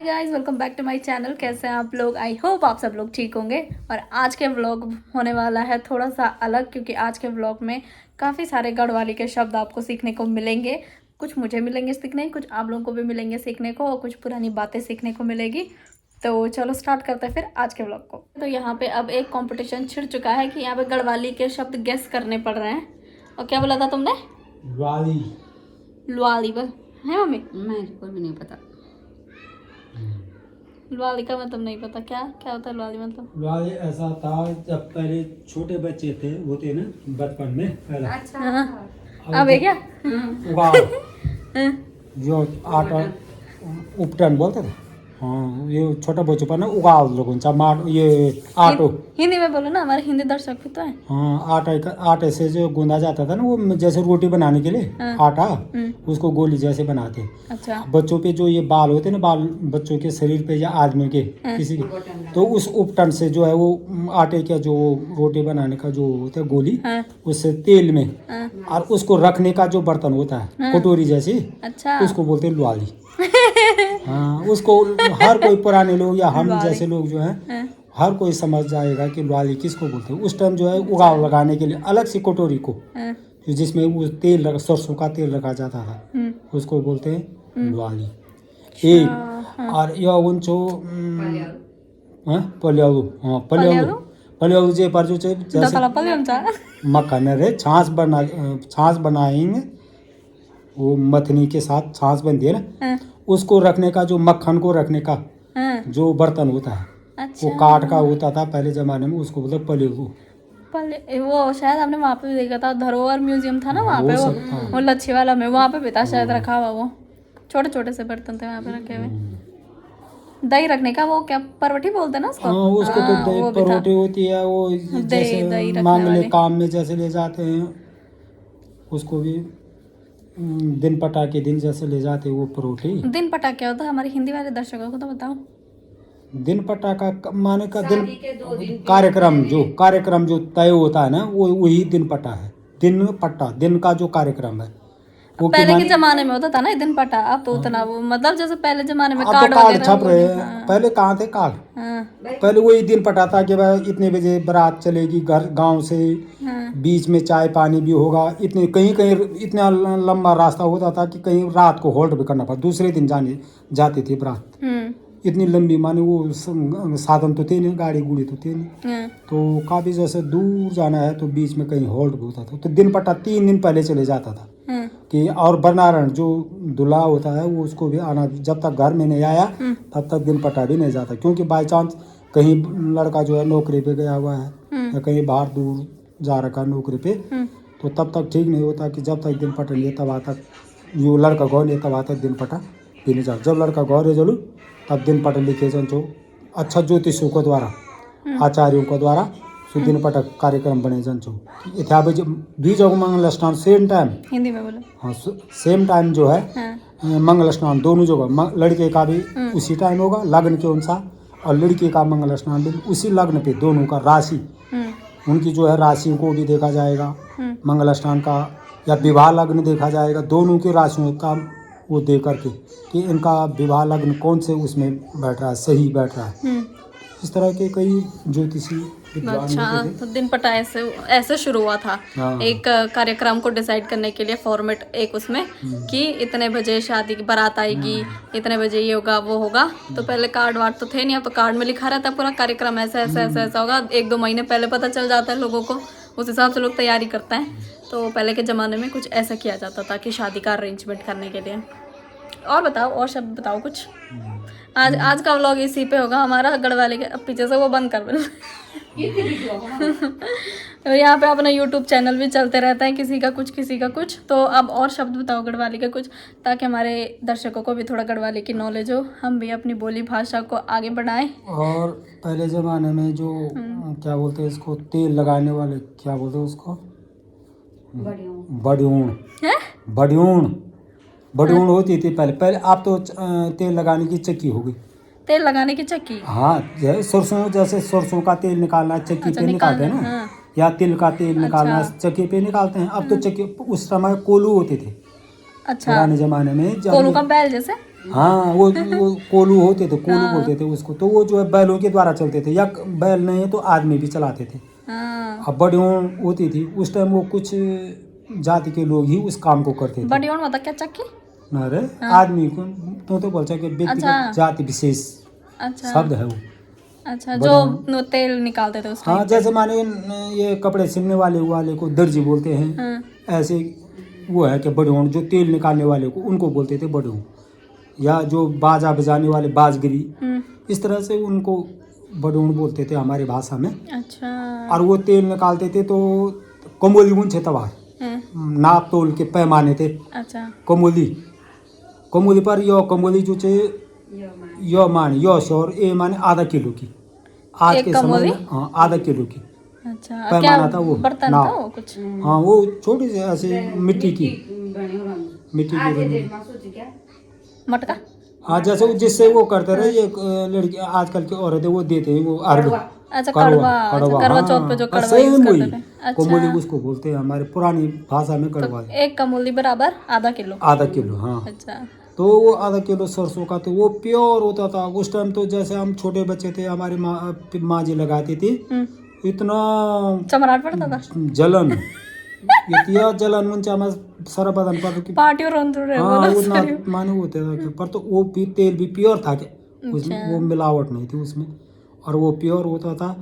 Guys welcome back to my channel. कैसे हैं आप लोग? आई होप आप सब लोग ठीक होंगे। और आज के व्लॉग होने वाला है थोड़ा सा अलग, क्योंकि आज के व्लॉग में काफ़ी सारे गढ़वाली के शब्द आपको सीखने को मिलेंगे। कुछ मुझे मिलेंगे सीखने, कुछ आप लोगों को भी मिलेंगे सीखने को, और कुछ पुरानी बातें सीखने को मिलेगी। तो चलो स्टार्ट करते हैं फिर आज के व्लॉग को। तो यहाँ पे अब एक कॉम्पिटिशन छिड़ चुका है कि यहाँ पे गढ़वाली के शब्द गेस करने पड़ रहे हैं। और क्या बोला था तुमने? लुआली। लुआली बोल है मम्मी? मैं को भी नहीं पता। लुआली का मतलब नहीं पता। क्या क्या होता है लुआली मतलब? लुआली ऐसा था जब पहले छोटे बच्चे थे होते ना बचपन में पहले। अच्छा। अब है क्या? उगाड़ जो आटा उपटन बोलते थे। हाँ ये छोटा बच्चों पर ना उगाड़ लोगों चा मार ये आटो। हिंदी में बोलो ना, हमारे हिंदी दर्शक भी तो है। हाँ आटे से जो गूंदा जाता था ना, वो जैसे रोटी बनाने के लिए आटा उसको गोली जैसे बनाते। अच्छा। बच्चों पे जो ये बाल होते हैं ना, बाल बच्चों के शरीर पे या आदमी के किसी के, तो उस उपटन से जो है वो आटे का जो रोटी बनाने का जो होता है गोली, उससे तेल में और उसको रखने का जो बर्तन होता है कटोरी जैसी, अच्छा, उसको बोलते हैं लुआली। हाँ उसको हर कोई पुराने लोग या हम जैसे लोग जो हैं हर कोई समझ जाएगा कि लुआली किसको बोलते हैं। उस टाइम जो है उगाव लगाने के लिए अलग सी कटोरी को जिसमें वो तेल सरसों का तेल रखा जाता था, उसको बोलते हैं लुआली। एक और यह उनचो पल्यालू। हाँ पल्यालू जे पर जो जैसे मक्खन रे छाछ बनाएंगे, वो मथनी के साथ छाछ बनती है ना, उसको रखने का जो मक्खन को रखने का जो बर्तन होता है, अच्छा, वो काठ का होता था पहले जमाने में, उसको बोलते पलेलू। वो शायद हमने वहाँ पे भी देखा था, धरोहर म्यूजियम था ना वहाँ पे, वो लच्छी वाला में वहाँ पे भी था शायद रखा हुआ। वो छोटे छोटे से बर्तन थे वहाँ पे रखे हुए। दही रखने का वो क्या परवठी बोलते हैं ना उसको? हाँ उसको तो दही परवठी होती है, वो जैसे मांगने काम में जैसे ले जाते हैं उसको भी दिन पटा के दिन जैसे ले जाते हैं वो परोठी। दिन पटा क्या होता है हमारे हिंदी वाले दर्शकों को तो बताओ। दिन पटा का माने का दिन कार्यक्रम जो तय होता है ना, वो वही दिन पटा है। दिन पट्टा दिन का जो कार्यक्रम है वो पहले के जमाने में होता था ना दिन पटा। अब तो उतना वो मतलब जैसे पहले जमाने में कार्ड छप रहे हैं, पहले कहाँ थे कार्ड। पहले वही दिन पटा था कि भाई इतने बजे बारात चलेगी घर गांव से, बीच में चाय पानी भी होगा। इतने कहीं कहीं इतना लंबा रास्ता होता था कि कहीं रात को होल्ड भी करना पड़ा, दूसरे दिन जाती थी बारात। इतनी लंबी माने वो साधन तो थे नहीं, गाड़ी गुड़ी तो थे नहीं, तो काफी जैसे दूर जाना है तो बीच में कहीं होल्ड भी होता था। तो दिन पटा 3 दिन पहले चले जाता था कि, और बरनारण जो दूल्हा होता है वो उसको भी आना, जब तक घर में नहीं आया तब तक दिन पटा भी नहीं जाता, क्योंकि बाई चांस कहीं लड़का जो है नौकरी पे गया हुआ है या कहीं बाहर दूर जा रखा नौकरी पे, तो तब तक ठीक नहीं होता कि जब तक दिन पटा नहीं तब तक जो लड़का गौ नहीं तब तक दिन पटा भी नहीं जाता। जब लड़का गौ रे जलू तब दिन पट लिखे जो अच्छा ज्योतिषों को द्वारा आचार्यों को द्वारा दिन पट कार्यक्रम बने जंचो इत्या बीज और मंगल स्नान सेम टाइम हिंदी में बोलो। हाँ सेम टाइम जो है मंगल स्नान दोनों जगह, लड़के का भी उसी टाइम होगा लग्न के अनुसार, और लड़के का मंगल स्नान भी उसी लग्न पे, दोनों का राशि उनकी जो है राशि को भी देखा जाएगा मंगल स्नान का, या विवाह लग्न देखा जाएगा, दोनों की राशियों का वो दे करके कि इनका विवाह लग्न कौन से उसमें बैठ रहा है, सही बैठ रहा है। इस तरह के कई ज्योतिषी। अच्छा, तो दिन पटा ऐसे शुरू हुआ था। एक कार्यक्रम को डिसाइड करने के लिए फॉर्मेट एक उसमें कि इतने बजे शादी की बारात आएगी, इतने बजे ये होगा वो होगा। तो पहले कार्ड वार्ड तो थे नहीं, अब तो कार्ड में लिखा रहता है पूरा कार्यक्रम ऐसा ऐसा ऐसा ऐसा होगा। 1-2 महीने पहले पता चल जाता है लोगों को, उस हिसाब से लोग तैयारी करते हैं। तो पहले के ज़माने में कुछ ऐसा किया जाता था कि शादी का अरेंजमेंट करने के लिए। और बताओ, और शब्द बताओ कुछ। आज का व्लॉग इसी पे होगा हमारा गढ़वाली के। अब पीछे से वो बंद कर तो यहाँ पे अपना यूट्यूब चैनल भी चलते रहता है, किसी का कुछ। तो अब और शब्द बताओ गढ़वाली के कुछ, ताकि हमारे दर्शकों को भी थोड़ा गढ़वाली की नॉलेज हो, हम भी अपनी बोली भाषा को आगे बढ़ाएं। और पहले ज़माने में जो क्या बोलते हैं इसको, तेल लगाने वाले क्या बोलते हैं उसको, बड़ियूण होती थी पहले। आप तो तेल लगाने की चक्की हो गई। तेल लगाने की चक्की? हाँ जैसे सरसों का तेल निकालना चक्की पे निकालते हैं ना, या तिल का तेल निकालना चक्की पे निकालते हैं। अब तो चक्की, उस समय कोलू होते थे। अच्छा, पुराने जमाने में कोलू का बैल जैसे। हाँ वो कोलू होते थे, कोलू बोलते थे उसको। तो वो जो है बैलों के द्वारा चलते थे, या बैल नहीं है तो आदमी भी चलाते थे। हाँ। अब बड़ियों होती थी उस टाइम, वो कुछ जाति के लोग ही उस काम को करते थे। बड़ियों मतलब क्या चक्की? अरे हाँ। आदमी को तो बोल सके, व्यक्तिगत अच्छा। जाति विशेष अच्छा शब्द है वो। अच्छा, बड़ियों। जो तेल निकालते थे उस हाँ टाइम पे। जैसे माने ये कपड़े सिलने वाले को दर्जी बोलते हैं, हाँ। ऐसे वो है कि बड़ियों, जो तेल निकालने वाले को उनको बोलते थे बड़ियों, या जो बाजा बजाने वाले बाजगिरी, इस तरह से उनको बड़ियों बोलते थे हमारी भाषा में। अच्छा। और वो तेल निकालते थे तो कमोली मुंछे तबार नाप तोल के पैमाने थे। अच्छा। कमोली पर यो कमोली जो चे यो माने यो शोर ए माने आधा किलो की, आज एक के समय कमोली? में। हाँ आधा किलो की अच्छा, क्या पैमाना था वो बर्तन नाप। था वो कुछ? हाँ वो छोटी सी ऐसे मिट्टी की बनी। मटका? हाँ जैसे जिससे वो करते रहे ये लड़की आजकल की औरतें वो देते हैं वो अर्घ। अच्छा, कड़वा। अच्छा, करवा चौथ पे जो कड़वा यूज सेम करते वही थे। कोमोली अच्छा, उसको बोलते हैं हमारे पुरानी भाषा में, तो कड़वा। एक कमोली बराबर आधा किलो? आधा किलो हाँ। अच्छा। तो वो आधा किलो सरसों का तो वो प्योर होता था उस टाइम। तो जैसे हम छोटे बच्चे थे, हमारी माँ जी लगाती थी, इतना चमराट पड़ता था। जलन, इतना जलन मुंचा में सारा बदन पर कि पार्टी और रहे हाँ बोला उतना सॉरी। माने होते था। पर तो वो भी तेल भी प्योर था कि उसमें वो मिलावट नहीं थी उसमें, और वो प्योर होता था।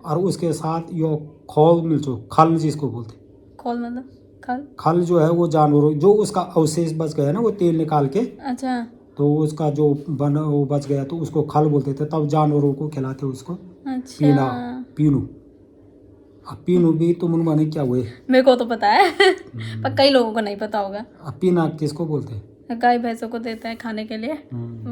और उसके साथ यो खोल मिलचो, खल जिसको बोलते, खोल मतलब खल? खल जो है वो जानवरों जो उसका अवशेष बच गया ना वो तेल निकाल के, अच्छा। तो उसका जो बना वो बच गया तो उसको खल बोलते थे। तब जानवरों को खिलाते उसको। अच्छा। पीनू। अब पीनू भी तुम माने क्या हुए? मेरे को तो पता है पर कई लोगों को नहीं पता होगा। अब पीना किसको बोलते हैं? गाय भैंसों को देते हैं खाने के लिए।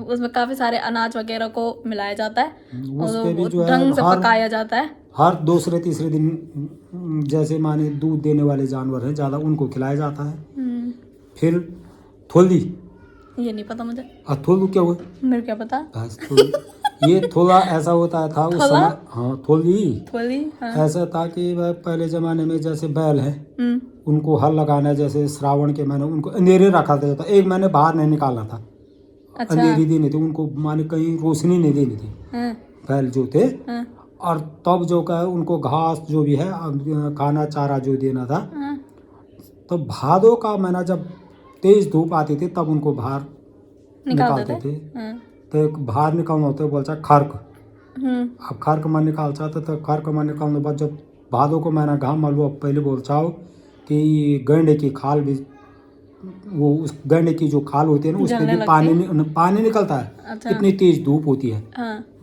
उसमें काफी सारे अनाज वगैरह को मिलाया जाता है उस और पे भी जो है ढंग से पकाया जाता है। हर दूसरे तीसरे दिन जैसे माने दूध देने वाले जानवर हैं ज़्यादा, उनको खिलाया जाता है। फिर थोली। ये नहीं पता मुझे। थोलू क्या हुआ? मेरे क्या पता। भैंस थोली। ये थोला ऐसा होता था उस थोला? समय। हाँ थोली। थोली हाँ। ऐसा था कि वह पहले जमाने में जैसे बैल है उनको हल लगाना, जैसे श्रावण के महीने उनको अंधेरे रखा था, एक महीने बाहर नहीं निकालना था। अच्छा। अंधेरी देनी थी उनको, माने कहीं रोशनी नहीं देनी थी बैल जो थे। और तब जो का है उनको घास जो भी है खाना चारा जो देना था। तो भादों का महीना जब तेज धूप आती थी तब उनको बाहर निकालते थे। तो बाहर निकालना होता है बोलता खर्क। अब खर्क में निकाल चाहते तो खर्क में निकालने बाद जब भादों को महीना घाम मालूम, अब पहले बोल चाहो कि गंडे की खाल भी, वो उस गंडे की जो खाल होती है ना उस पर भी पानी निकलता है। अच्छा। इतनी तेज धूप होती है।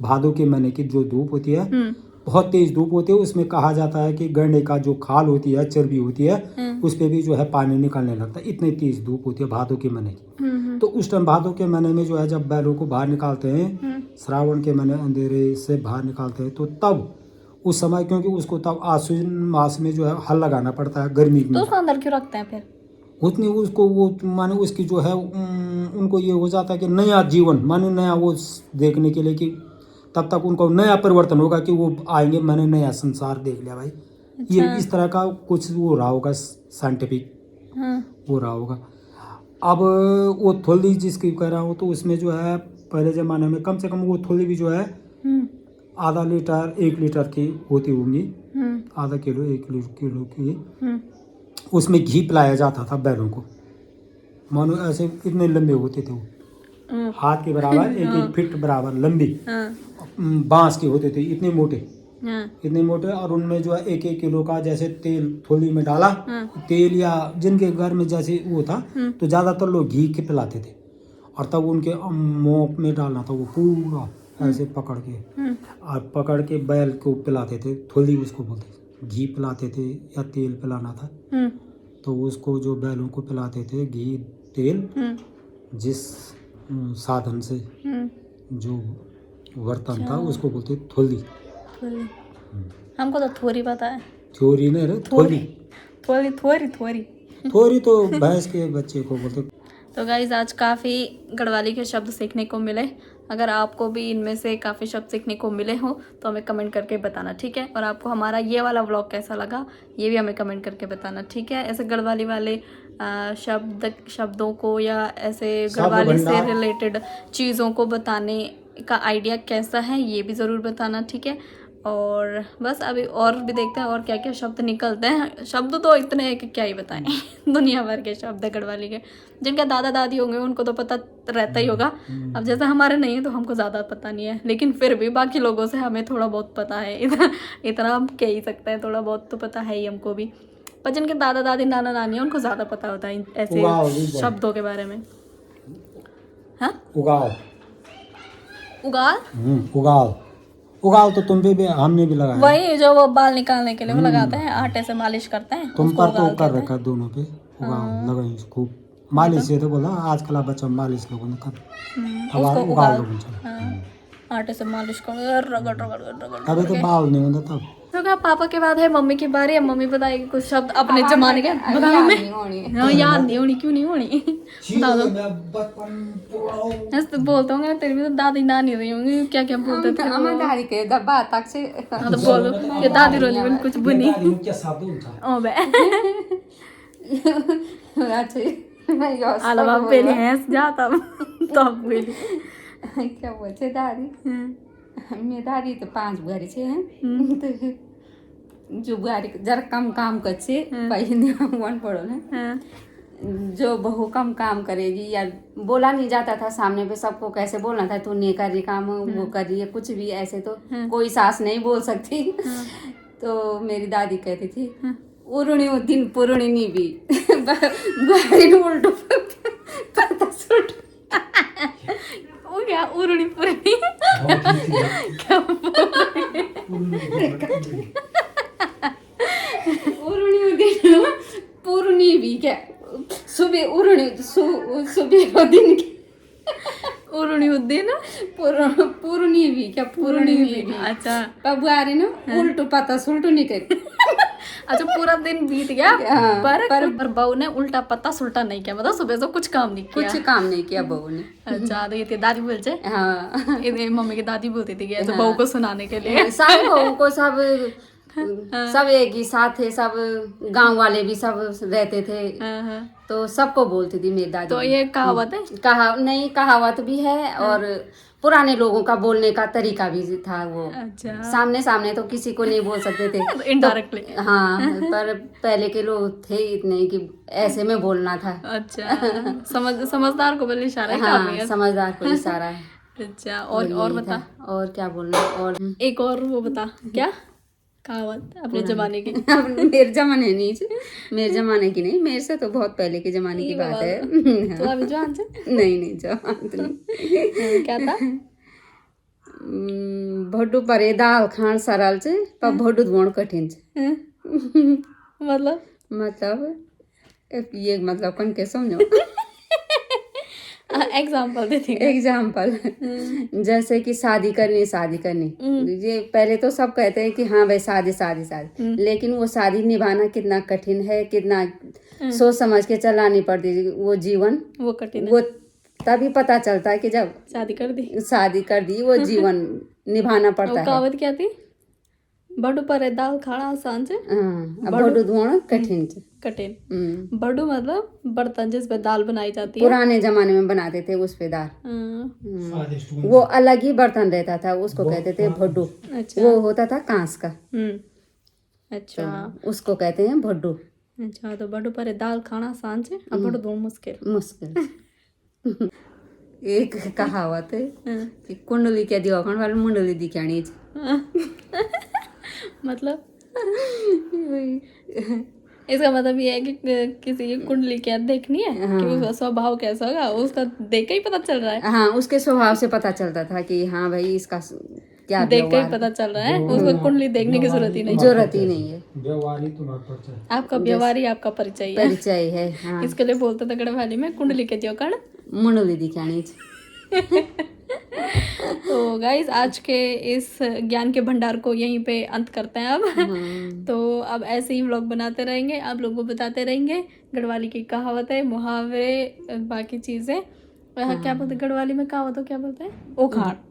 भादों के महीने की जो धूप होती है बहुत तेज धूप होती है। उसमें कहा जाता है कि गंडे का जो खाल होती है, चर्बी होती है, उस पे भी जो है पानी निकलने लगता है। इतनी तेज धूप होती है भादों के महीने की। तो उस टाइम भादों के महीने में जो है जब बैलों को बाहर निकालते हैं, श्रावण के महीने अंधेरे से बाहर निकालते हैं, तो तब उस समय क्योंकि उसको तब आश्विन मास में जो है हल लगाना पड़ता है गर्मी में। तो उसको अंदर क्यों रखते हैं फिर? उतनी उसको वो माने उसकी जो है उनको ये हो जाता है कि नया जीवन माने नया वो देखने के लिए कि तब तक उनको नया परिवर्तन होगा कि वो आएंगे मैंने नया संसार देख लिया भाई। अच्छा। ये इस तरह का कुछ वो रहा होगा साइंटिफिक वो रहा होगा। अब वो थोली जिसकी कह रहा हूँ तो उसमें जो है पहले ज़माने में कम से कम वो थोली भी जो है आधा लीटर 1 लीटर की होती होंगी, आधा किलो 1 किलो की। उसमें घी पिलाया जाता था बैलों को, मानो ऐसे इतने लंबे होते थे वो हाथ के बराबर 1-1 फीट बराबर लंबी बांस के होते थे, इतने मोटे। और उनमें जो है 1-1 किलो का जैसे तेल थोली में डाला तेल, या जिनके घर में जैसे वो था तो ज़्यादातर लोग घी के पिलाते थे। और तब उनके मुंह में डालना था वो पूरा ऐसे पकड़ के बैल को पिलाते थे। थोली उसको बोलते थे। घी पिलाते थे या तेल पिलाना था तो उसको जो बैलों को पिलाते थे घी तेल, जिस साधन से जो बर्तन था उसको बोलते थोली। हमको तो थोरी पता है। थोरी नहीं रे, थोली। थोरी तो भैंस के बच्चे को बोलते। तो गाइज आज काफ़ी गढ़वाली के शब्द सीखने को मिले। अगर आपको भी इनमें से काफ़ी शब्द सीखने को मिले हो तो हमें कमेंट करके बताना, ठीक है। और आपको हमारा ये वाला व्लॉग कैसा लगा ये भी हमें कमेंट करके बताना, ठीक है। ऐसे गढ़वाली वाले शब्दों को या ऐसे गढ़वाली से रिलेटेड चीज़ों को बताने का आइडिया कैसा है ये भी ज़रूर बताना, ठीक है। और बस अभी और भी देखते हैं और क्या क्या शब्द निकलते हैं। शब्द तो इतने हैं कि क्या ही बताएं दुनिया भर के शब्द है गढ़वाली के। जिनके दादा दादी होंगे उनको तो पता रहता ही होगा। अब जैसे हमारे नहीं है तो हमको ज़्यादा पता नहीं है, लेकिन फिर भी बाकी लोगों से हमें थोड़ा बहुत पता है। इतना हम कह ही सकते हैं, थोड़ा बहुत तो पता है ही हमको भी। पर जिनके दादा दादी नाना नानी है उनको ज़्यादा पता होता है ऐसे शब्दों के बारे में। हाँ, उगाओ उगाल, उगाओ उगाओ तो तुम भी हमने भी लगाया। वही जो वो बाल निकालने के लिए वो लगाते हैं, आटे से मालिश करते हैं। तुम पर तो कर रखा दोनों पे उगाओ लगाई खूब मालिश से तो बोला आजकल बच्चा मालिश लोगों ने कर उसको उगाओ आटे से मालिश कर रगड़ रगड़ रगड़। अभी तो बाल नहीं होता तब। तो क्या पापा के बाद है मम्मी की बारी है। मम्मी बताएगी कुछ शब्द अपने जमाने के। बता मम्मी। हाँ, याद नहीं होनी, क्यों नहीं होनी? बता दो। ऐसे बोलते होंगे तेरी भी तो दादी नानी रही होंगी, क्या क्या बोलते थे हमारे दादी के दब्बा तक से। हाँ तो बोलो ये दादी रोली बन कुछ बुनी। ओ बे आला बाप पहले हंस जा तब बोली क्या बोलते दादी। मेरी दादी तो 5 बुआरी छे हैं तो जो बुआरी जरा कम काम कर छे पहले वन पड़ो ना जो बहू कम काम करेगी या बोला नहीं जाता था सामने पे सबको कैसे बोलना था, तू नहीं कर रही काम वो कर रही है कुछ भी ऐसे तो कोई सास नहीं बोल सकती। तो मेरी दादी कहती थी उरुणी दिन पुरुणी नहीं भी बुआरी उल्टो पता सुट ओ क्या उरुणी पुरुणी क्या उरुणी दिन पुरुणी भी क्या सुबह उरुणी सुबह दिन की उरुणी उद्दीन पुरुणी भी क्या पुरुणी भी। अच्छा बाबू आ रही ना उल्टो पता सुल्टो नहीं करी। अच्छा पूरा दिन बीत गया पर बहू ने उल्टा पत्ता सुल्टा नहीं किया, मतलब सुबह से कुछ काम नहीं किया। कुछ काम नहीं किया बहू ने। अच्छा तो ये थी दादी बोल छे। हाँ ये मम्मी की दादी बोलती थी कि बहू को सुनाने के लिए। सब बहू को सब एक ही साथ थे, सब गांव वाले भी सब रहते थे तो सबको बोलती थी मेरी दादी। तो ये कहावत है? कहावत भी है और पुराने लोगों का बोलने का तरीका भी था वो। अच्छा सामने सामने तो किसी को नहीं बोल सकते थे इनडायरेक्टली तो, हाँ पर पहले के लोग थे इतने कि ऐसे में बोलना था। अच्छा समझदार को बोले इशारा है। हाँ समझदार को इशारा है। अच्छा और बता और क्या बोलना। और एक और वो बता क्या कहावत अपने जमाने की। मेरे जमाने नहीं, मेरे जमाने की नहीं, मेरे से तो बहुत पहले के जमाने की बात है। तो अभी जवान से नहीं जवान तो नहीं। क्या था? भड्डू परे दाल खान सरल से पर भड्डू धोण कठिन से। मतलब ये मतलब कौन के समझो। एग्जाम्पल देती एग्जाम्पल जैसे कि शादी करनी ये पहले तो सब कहते हैं कि हाँ भाई शादी लेकिन वो शादी निभाना कितना कठिन है, कितना सोच समझ के चलानी पड़ती है वो जीवन। वो कठिन वो तभी पता चलता है कि जब शादी कर दी वो जीवन निभाना पड़ता है। कहावत क्या थी? बड़ू पर दाल खाना आसान से बड़ू धोना कठिन। बड़ू मतलब बर्तन जिस पे दाल बनाई जाती है। पुराने जमाने में बनाते थे उस पे दाल। वो अलग ही बर्तन रहता था उसको कहते थे भड्डू। अच्छा। वो होता था कांस का। अच्छा तो उसको कहते हैं भड्डू। अच्छा तो बड़ू पर दाल खाना आसान से अब बड़ू धोना मुश्किल। एक कहावत है कि कुंडली क्या दिखाने वाले मुंडली दिखानी। मतलब इसका मतलब ये है कि किसी की कुंडली क्या देखनी है कि उसका स्वभाव कैसा होगा उसका देख के ही पता चल रहा है। हाँ उसके स्वभाव से पता चलता था कि हाँ भाई इसका क्या देख के ही पता चल रहा है, उसको कुंडली देखने की जरूरत ही नहीं है। आपका व्यवहारी आपका परिचय है। हाँ। इसके लिए बोलते थे गढ़वाली में कुंडली के जो कण मुंडली दिखानी। तो गाइस आज के इस ज्ञान के भंडार को यहीं पे अंत करते हैं अब। तो अब ऐसे ही व्लॉग बनाते रहेंगे, आप लोगों को बताते रहेंगे गढ़वाली की कहावतें, मुहावरे, बाकी चीजें। क्या बोलते हैं गढ़वाली में कहावतों क्या बोलते हैं?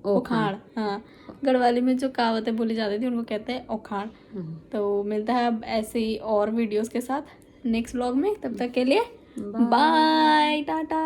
ओखाड़। हाँ गढ़वाली में जो कहावतें बोली जाती थी उनको कहते हैं ओखाड़। तो मिलता है अब ऐसे ही और वीडियोस के साथ नेक्स्ट व्लॉग में, तब तक के लिए बाय टाटा।